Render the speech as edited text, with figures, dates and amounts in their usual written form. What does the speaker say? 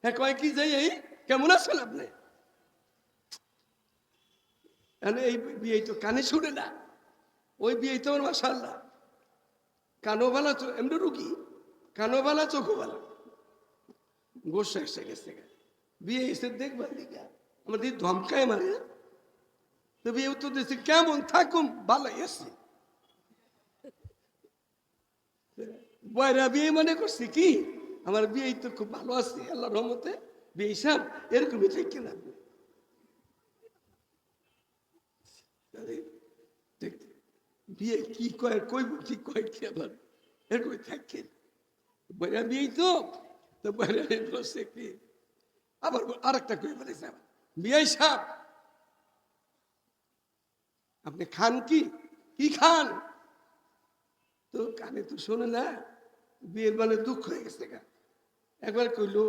হ্যাঁ কয় কি যাই এই কেমন আছেন আপনি? এই বিয়ে তো কানে শুনে না, ওই বিয়ে তো আমার মাশাআল্লাহ কানো বালা এমনি রুগী, কানো বালা চোখো বালা, গোসা এসে গেছে বিয়ে এসে দেখবার দিকা আমার দিদি ধমকায় মারে। তো বিয়ে উত্তর দিচ্ছে কেমন থাকুম ভালোই আছে। বয়রা বিয়ে মনে করছি কি আমার বিয়ে তো খুব ভালো আছে আল্লাহর রহমতে, বিয়ে সাহেব এরকমই থেকে না বিয়ে কি কয় কইব কি কয় কি আবার এরকম থাকেন বয়রা বিয়ে তো বয়রা বলছে কি আবার আরেকটা কই বলেছে আবার বিয়ে সাহেব আপনি খান কি কি খান? তো কানে তো শোনে না, বিয়ের মানে দুঃখ হয়ে গেছে একবার কইলো